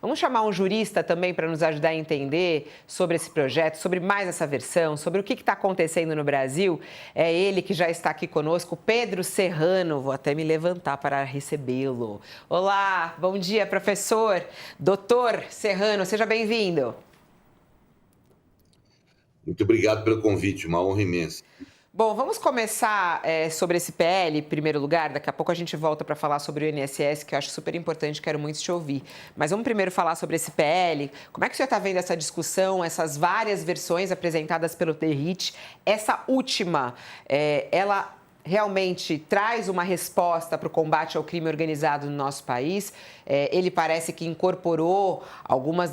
Vamos chamar um jurista também para nos ajudar a entender sobre esse projeto, sobre mais essa versão, sobre o que está acontecendo no Brasil. É ele que já está aqui conosco, Pedro Serrano. Vou até me levantar para recebê-lo. Olá, bom dia, professor. Doutor Serrano, seja bem-vindo. Muito obrigado pelo convite, uma honra imensa. Bom, vamos começar sobre esse PL, em primeiro lugar. Daqui a pouco a gente volta para falar sobre o INSS, que eu acho super importante, quero muito te ouvir. Mas vamos primeiro falar sobre esse PL. Como é que você está vendo essa discussão, essas várias versões apresentadas pelo TRIT? Essa última, ela realmente traz uma resposta para o combate ao crime organizado no nosso país? Ele parece que incorporou algumas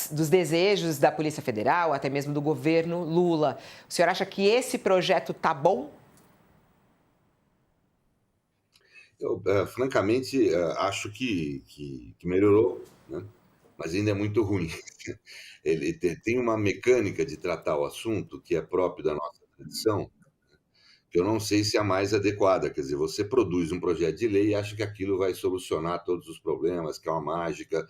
dos desejos da Polícia Federal, até mesmo do governo Lula. O senhor acha que esse projeto está bom? Eu, francamente, acho que melhorou, né? Mas ainda é muito ruim. Ele tem uma mecânica de tratar o assunto que é próprio da nossa tradição, que eu não sei se é a mais adequada. Quer dizer, você produz um projeto de lei e acha que aquilo vai solucionar todos os problemas, que é uma mágica,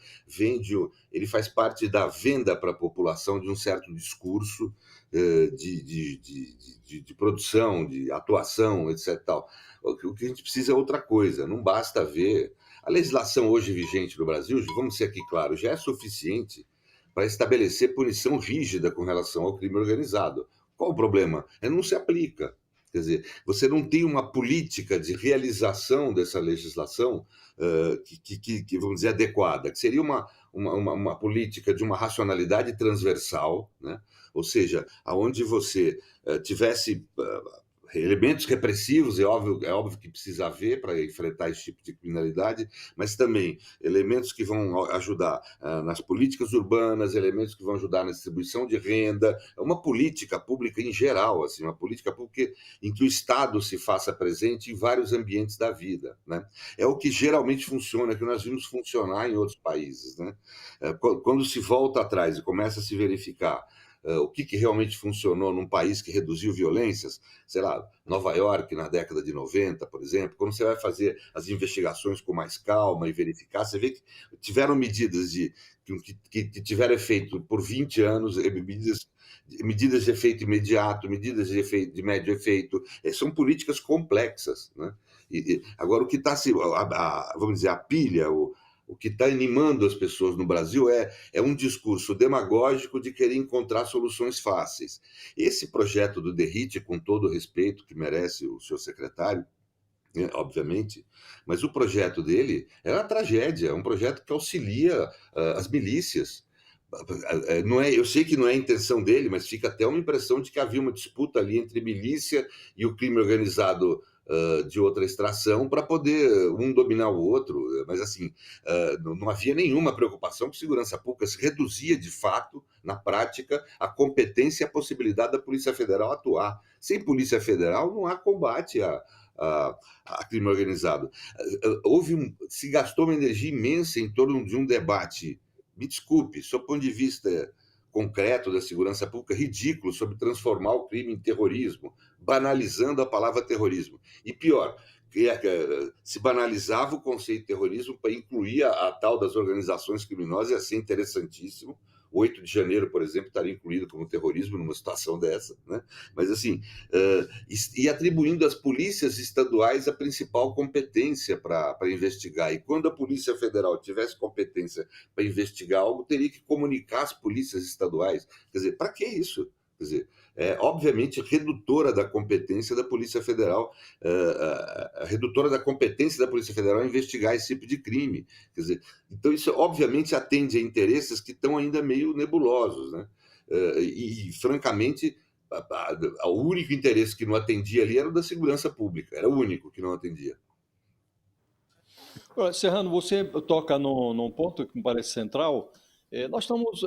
ele faz parte da venda para a população de um certo discurso de produção, de atuação, etc. Tal. O que a gente precisa é outra coisa, não basta ver. A legislação hoje vigente no Brasil, vamos ser aqui claros, já é suficiente para estabelecer punição rígida com relação ao crime organizado. Qual o problema? Não se aplica. Quer dizer, você não tem uma política de realização dessa legislação vamos dizer, adequada, que seria uma política de uma racionalidade transversal, né? Ou seja, aonde você tivesse elementos repressivos, é óbvio que precisa haver para enfrentar esse tipo de criminalidade, mas também elementos que vão ajudar nas políticas urbanas, elementos que vão ajudar na distribuição de renda, é uma política pública em geral, assim, uma política pública em que o Estado se faça presente em vários ambientes da vida, né? É o que geralmente funciona, que nós vimos funcionar em outros países, né? Quando se volta atrás e começa a se verificar o que realmente funcionou num país que reduziu violências, sei lá, Nova York na década de 90, por exemplo, quando você vai fazer as investigações com mais calma e verificar, você vê que tiveram medidas que tiveram efeito por 20 anos, medidas de efeito imediato, medidas de médio efeito, são políticas complexas, né? Agora, o que está se, vamos dizer, a pilha, o que está animando as pessoas no Brasil é um discurso demagógico de querer encontrar soluções fáceis. Esse projeto do DERIT, com todo o respeito que merece o seu secretário, né, obviamente, mas o projeto dele é uma tragédia, é um projeto que auxilia as milícias. Não é, eu sei que não é a intenção dele, mas fica até uma impressão de que havia uma disputa ali entre milícia e o crime organizado de outra extração para poder um dominar o outro, mas assim, não havia nenhuma preocupação com segurança pública, se reduzia de fato, na prática, a competência e a possibilidade da Polícia Federal atuar. Sem Polícia Federal não há combate a crime organizado. Se gastou uma energia imensa em torno de um debate, me desculpe, sob o ponto de vista concreto da segurança pública, ridículo, sobre transformar o crime em terrorismo, banalizando a palavra terrorismo. E pior, se banalizava o conceito de terrorismo para incluir a tal das organizações criminosas, ia ser interessantíssimo. 8 de janeiro, por exemplo, estaria incluído como terrorismo numa situação dessa, né? Mas assim, e atribuindo às polícias estaduais a principal competência para investigar. E quando a Polícia Federal tivesse competência para investigar algo, teria que comunicar às polícias estaduais. Quer dizer, para que isso? Quer dizer, é obviamente redutora da competência da Polícia Federal, redutora da competência da Polícia Federal investigar esse tipo de crime. Quer dizer, então isso obviamente atende a interesses que estão ainda meio nebulosos, né? Francamente, o único interesse que não atendia ali era o da segurança pública, era o único que não atendia. Olha, Serrano, você toca num ponto que me parece central. Nós estamos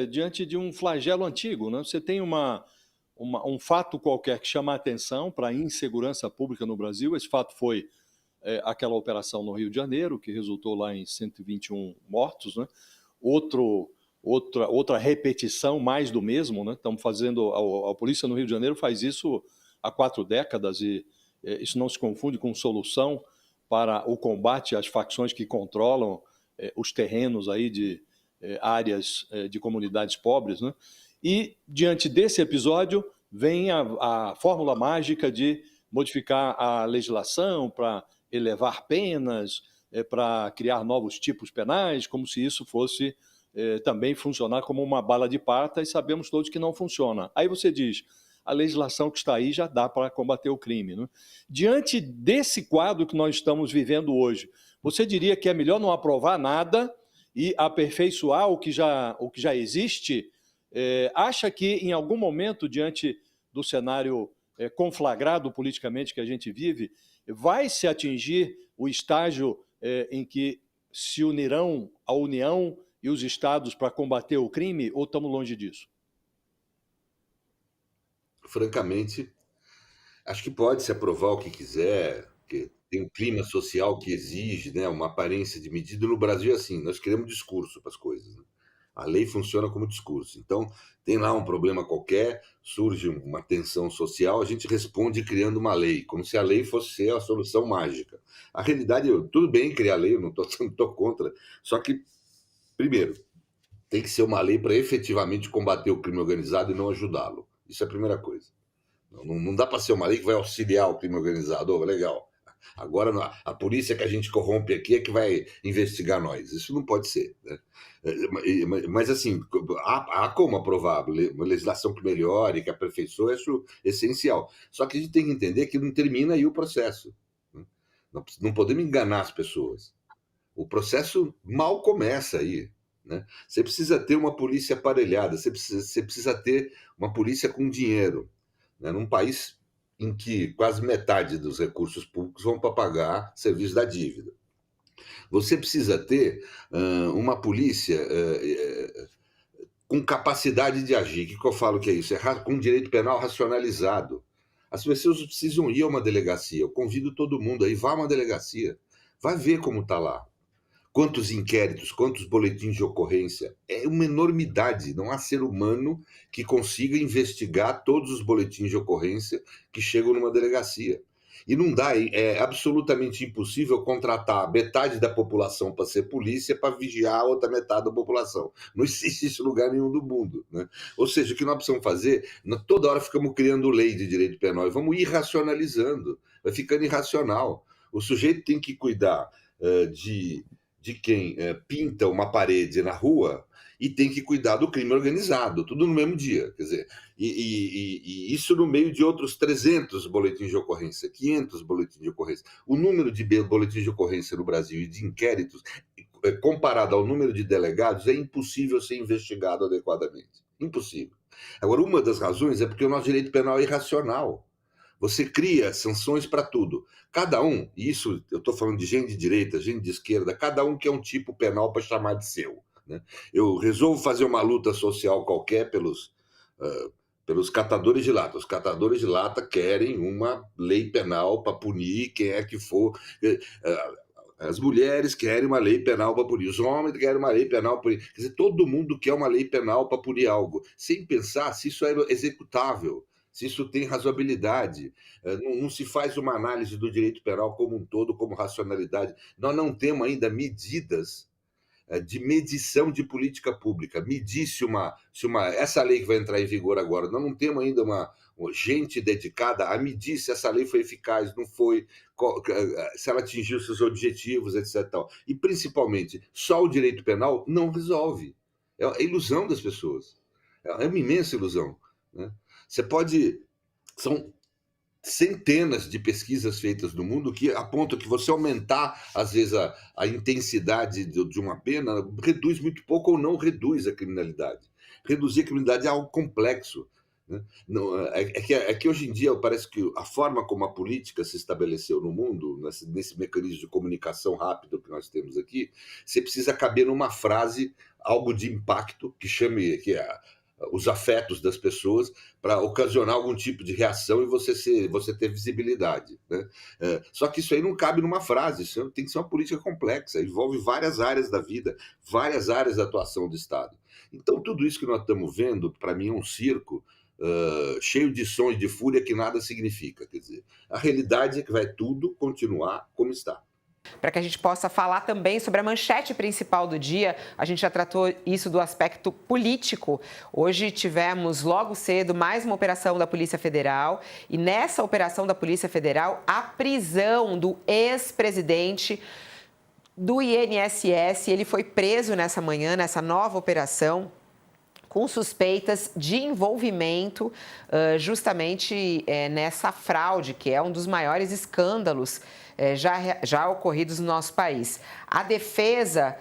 diante de um flagelo antigo, né? Você tem um fato qualquer que chama a atenção para a insegurança pública no Brasil. Esse fato foi aquela operação no Rio de Janeiro, que resultou lá em 121 mortos, né? Outra repetição, mais do mesmo, né? Estamos fazendo, a polícia no Rio de Janeiro faz isso há 4 décadas e isso não se confunde com solução para o combate às facções que controlam os terrenos aí áreas de comunidades pobres, né? E, diante desse episódio, vem a fórmula mágica de modificar a legislação para elevar penas, para criar novos tipos penais, como se isso fosse também funcionar como uma bala de prata, e sabemos todos que não funciona. Aí você diz, a legislação que está aí já dá para combater o crime, né? Diante desse quadro que nós estamos vivendo hoje, você diria que é melhor não aprovar nada e aperfeiçoar o que já existe? Acha que, em algum momento, diante do cenário conflagrado politicamente que a gente vive, vai se atingir o estágio em que se unirão a União e os estados para combater o crime, ou estamos longe disso? Francamente, acho que pode-se aprovar o que quiser, porque tem um clima social que exige, né, uma aparência de medida. No Brasil é assim, nós queremos discurso para as coisas, né? A lei funciona como discurso. Então, tem lá um problema qualquer, surge uma tensão social, a gente responde criando uma lei, como se a lei fosse ser a solução mágica. A realidade, tudo bem criar lei, eu não estou contra, só que, primeiro, tem que ser uma lei para efetivamente combater o crime organizado e não ajudá-lo. Isso é a primeira coisa. Não dá para ser uma lei que vai auxiliar o crime organizado. Oh, legal. Agora a polícia que a gente corrompe aqui é que vai investigar nós. Isso não pode ser, né? Mas assim, há como aprovar uma legislação que melhore, que aperfeiçoe, isso é essencial. Só que a gente tem que entender que não termina aí o processo, né? Não podemos enganar as pessoas. O processo mal começa aí, né? Você precisa ter uma polícia aparelhada, você precisa ter uma polícia com dinheiro, né? Num país em que quase metade dos recursos públicos vão para pagar serviço da dívida. Você precisa ter uma polícia com capacidade de agir. O que eu falo que é isso? Com direito penal racionalizado. As pessoas precisam ir a uma delegacia. Eu convido todo mundo aí, vá a uma delegacia. Vai ver como está lá. Quantos inquéritos, quantos boletins de ocorrência. É uma enormidade. Não há ser humano que consiga investigar todos os boletins de ocorrência que chegam numa delegacia. E não dá, é absolutamente impossível contratar metade da população para ser polícia para vigiar a outra metade da população. Não existe isso em lugar nenhum do mundo, né? Ou seja, o que nós precisamos fazer, toda hora ficamos criando lei de direito penal e vamos irracionalizando, vai ficando irracional. O sujeito tem que cuidar de quem pinta uma parede na rua e tem que cuidar do crime organizado, tudo no mesmo dia. Quer dizer, e isso no meio de outros 300 boletins de ocorrência, 500 boletins de ocorrência. O número de boletins de ocorrência no Brasil e de inquéritos, comparado ao número de delegados, é impossível ser investigado adequadamente. Impossível. Agora, uma das razões é porque o nosso direito penal é irracional. Você cria sanções para tudo. Cada um, e isso eu estou falando de gente de direita, gente de esquerda, cada um quer um tipo penal para chamar de seu, né? Eu resolvo fazer uma luta social qualquer pelos catadores de lata. Os catadores de lata querem uma lei penal para punir quem é que for. As mulheres querem uma lei penal para punir, os homens querem uma lei penal para punir. Quer dizer, todo mundo quer uma lei penal para punir algo, sem pensar se isso é executável, se isso tem razoabilidade. Não se faz uma análise do direito penal como um todo, como racionalidade. Nós não temos ainda medidas de medição de política pública. Medir se essa lei que vai entrar em vigor agora, nós não temos ainda uma gente dedicada a medir se essa lei foi eficaz, não foi, se ela atingiu seus objetivos, etc. E, principalmente, só o direito penal não resolve. É a ilusão das pessoas. É uma imensa ilusão, né? Você pode... São centenas de pesquisas feitas no mundo que apontam que você aumentar, às vezes, a intensidade de uma pena reduz muito pouco ou não reduz a criminalidade. Reduzir a criminalidade é algo complexo, né? Não, é que hoje em dia parece que a forma como a política se estabeleceu no mundo, nesse mecanismo de comunicação rápido que nós temos aqui, você precisa caber numa frase algo de impacto que chame... que é os afetos das pessoas para ocasionar algum tipo de reação e você ter visibilidade, né? Só que isso aí não cabe numa frase, isso tem que ser uma política complexa, envolve várias áreas da vida, várias áreas da atuação do Estado. Então, tudo isso que nós estamos vendo, para mim, é um circo cheio de sons de fúria que nada significa. Quer dizer, a realidade é que vai tudo continuar como está. para que a gente possa falar também sobre a manchete principal do dia. A gente já tratou isso do aspecto político. Hoje tivemos, logo cedo, mais uma operação da Polícia Federal. E nessa operação da Polícia Federal, a prisão do ex-presidente do INSS. Ele foi preso nessa manhã, nessa nova operação, com suspeitas de envolvimento justamente nessa fraude, que é um dos maiores escândalos já ocorridos no nosso país. A defesa,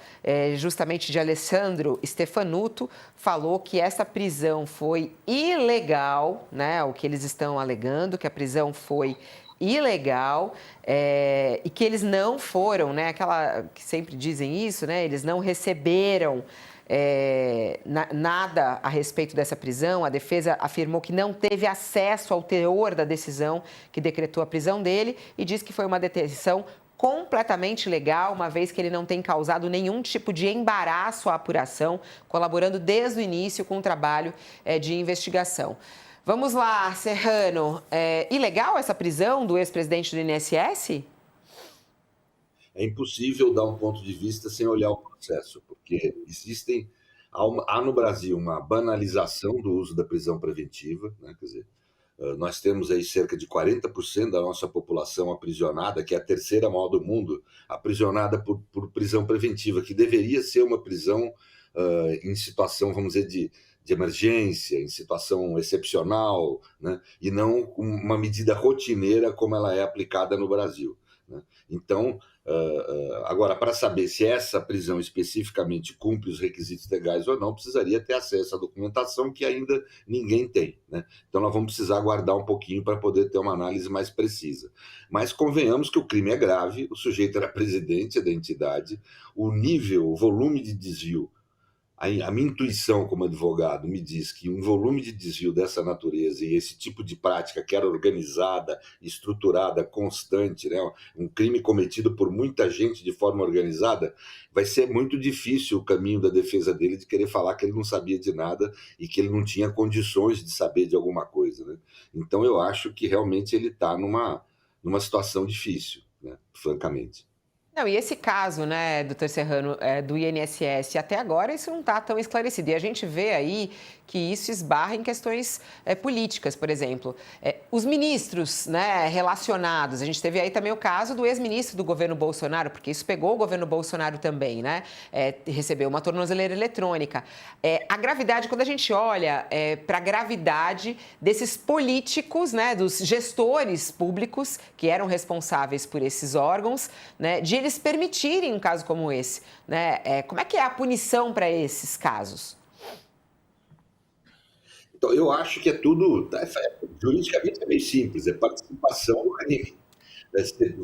justamente de Alessandro Stefanuto, falou que essa prisão foi ilegal, né? O que eles estão alegando, que a prisão foi ilegal e que eles não foram, né? Aquela que sempre dizem isso, né? Eles não receberam nada a respeito dessa prisão. A defesa afirmou que não teve acesso ao teor da decisão que decretou a prisão dele e diz que foi uma detenção completamente legal, uma vez que ele não tem causado nenhum tipo de embaraço à apuração, colaborando desde o início com o trabalho de investigação. Vamos lá, Serrano. Ilegal essa prisão do ex-presidente do INSS? É impossível dar um ponto de vista sem olhar o processo, porque há no Brasil uma banalização do uso da prisão preventiva, né? Quer dizer, nós temos aí cerca de 40% da nossa população aprisionada, que é a terceira maior do mundo, aprisionada por prisão preventiva, que deveria ser uma prisão em situação, vamos dizer, de emergência, em situação excepcional, né? E não uma medida rotineira como ela é aplicada no Brasil, né? Então, agora, para saber se essa prisão especificamente cumpre os requisitos legais ou não, precisaria ter acesso à documentação que ainda ninguém tem, né? Então, nós vamos precisar aguardar um pouquinho para poder ter uma análise mais precisa. Mas convenhamos que o crime é grave, o sujeito era presidente da entidade, o nível, o volume de desvio. A minha intuição como advogado me diz que um volume de desvio dessa natureza e esse tipo de prática que era organizada, estruturada, constante, né, um crime cometido por muita gente de forma organizada, vai ser muito difícil o caminho da defesa dele de querer falar que ele não sabia de nada e que ele não tinha condições de saber de alguma coisa, né? Então eu acho que realmente ele está numa situação difícil, né, francamente. Não, e esse caso, né, doutor Serrano, do INSS, até agora isso não está tão esclarecido. E a gente vê aí que isso esbarra em questões políticas, por exemplo. Os ministros, né, relacionados, a gente teve aí também o caso do ex-ministro do governo Bolsonaro, porque isso pegou o governo Bolsonaro também, né? Recebeu uma tornozeleira eletrônica. A gravidade, quando a gente olha para a gravidade desses políticos, né, dos gestores públicos que eram responsáveis por esses órgãos, né, de eles permitirem um caso como esse, né? Como é que é a punição para esses casos? Então, eu acho que juridicamente é meio simples, é participação no crime.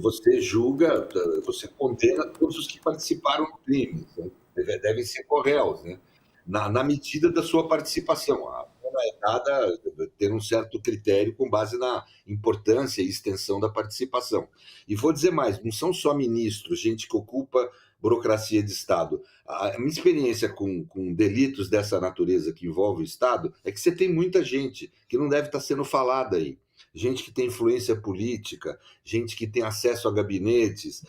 Você julga, você condena todos os que participaram do crime, né? Devem ser corréus, né? Na medida da sua participação. A pena é dada ter um certo critério com base na importância e extensão da participação. E vou dizer mais, não são só ministros, gente que ocupa burocracia de Estado. A minha experiência com delitos dessa natureza que envolve o Estado é que você tem muita gente que não deve estar sendo falada aí. Gente que tem influência política, gente que tem acesso a gabinetes,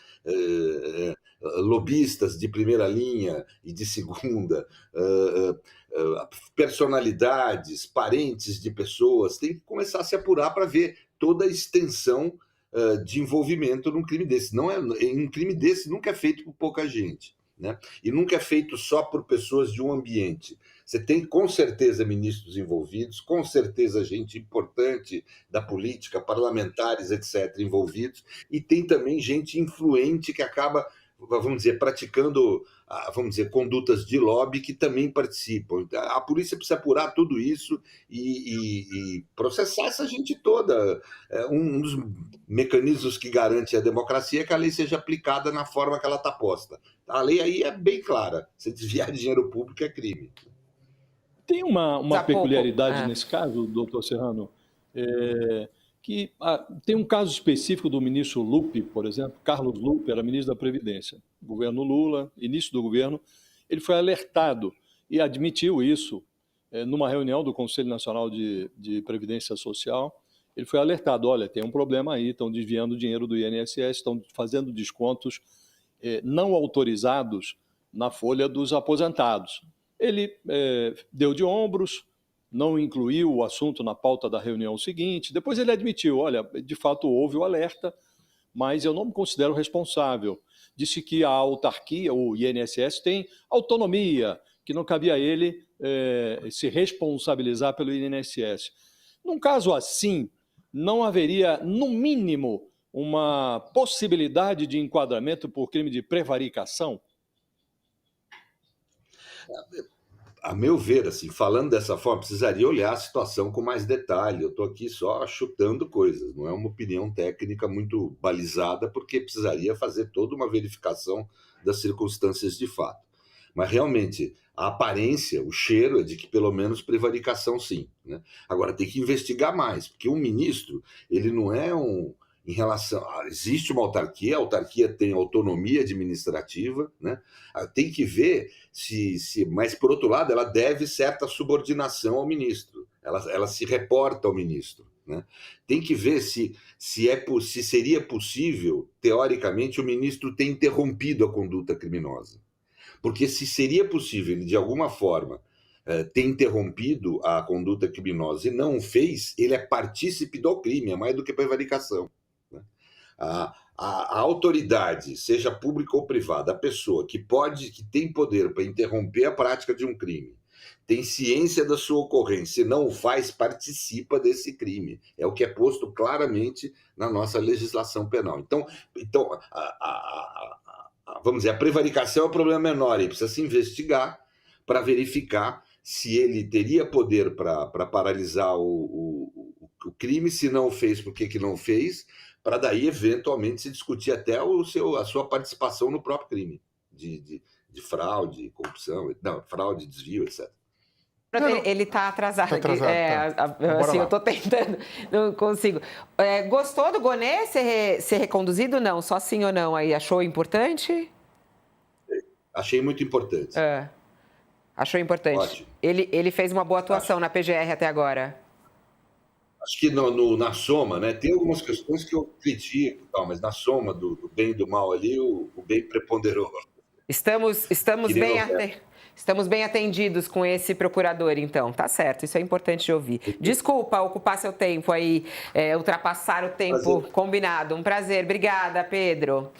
lobistas de primeira linha e de segunda, personalidades, parentes de pessoas, tem que começar a se apurar para ver toda a extensão de envolvimento num crime desse. Um crime desse nunca é feito por pouca gente, né? E nunca é feito só por pessoas de um ambiente. Você tem, com certeza, ministros envolvidos, com certeza, gente importante da política, parlamentares, etc., envolvidos, e tem também gente influente que acaba, vamos dizer, praticando, vamos dizer, condutas de lobby que também participam. A polícia precisa apurar tudo isso e processar essa gente toda. Um dos mecanismos que garante a democracia é que a lei seja aplicada na forma que ela está posta. A lei aí é bem clara. Se desviar dinheiro público é crime. Tem uma peculiaridade nesse caso, doutor Serrano, que tem um caso específico do ministro Lupe, por exemplo. Carlos Lupe era ministro da Previdência. Governo Lula, início do governo, ele foi alertado e admitiu isso numa reunião do Conselho Nacional de Previdência Social. ele foi alertado, olha, tem um problema aí, estão desviando dinheiro do INSS, estão fazendo descontos não autorizados na folha dos aposentados. Ele deu de ombros, não incluiu o assunto na pauta da reunião seguinte, depois ele admitiu, olha, de fato houve o alerta, mas eu não me considero responsável. Disse que a autarquia, o INSS, tem autonomia, que não cabia a ele se responsabilizar pelo INSS. Num caso assim, não haveria, no mínimo, uma possibilidade de enquadramento por crime de prevaricação? A meu ver, assim, falando dessa forma, precisaria olhar a situação com mais detalhe. Eu estou aqui só chutando coisas, não é uma opinião técnica muito balizada, porque precisaria fazer toda uma verificação das circunstâncias de fato. Mas realmente, a aparência, o cheiro é de que pelo menos prevaricação sim, né? Agora, tem que investigar mais, porque um ministro, ele não é um... Em relação existe uma autarquia, a autarquia tem autonomia administrativa, né? Tem que ver mas por outro lado, ela deve certa subordinação ao ministro, ela se reporta ao ministro, né? Tem que ver se seria possível, teoricamente, o ministro ter interrompido a conduta criminosa. Porque se seria possível, ele, de alguma forma, ter interrompido a conduta criminosa e não o fez, ele é partícipe do crime, é mais do que prevaricação. A autoridade, seja pública ou privada, a pessoa que tem poder para interromper a prática de um crime, tem ciência da sua ocorrência e não o faz, participa desse crime. É o que é posto claramente na nossa legislação penal. Então vamos dizer, a prevaricação é o problema menor, e precisa se investigar para verificar se ele teria poder para paralisar o crime, se não o fez, por que não fez, para daí, eventualmente, se discutir até a sua participação no próprio crime, de fraude, corrupção, não, fraude, desvio, etc. Ele está atrasado. Tá atrasado, tá. Assim, eu estou tentando, não consigo. Gostou do Gonê ser reconduzido? Não, só sim ou não aí? Achou importante? Achei muito importante. Achou importante. Ótimo. Ele fez uma boa atuação na PGR até agora. Acho que na soma, né? Tem algumas questões que eu critico, mas na soma do bem e do mal ali, o bem preponderou. Estamos bem atendidos com esse procurador, então. Tá certo, isso é importante de ouvir. Desculpa ocupar seu tempo aí, ultrapassar o tempo combinado. Um prazer. Obrigada, Pedro.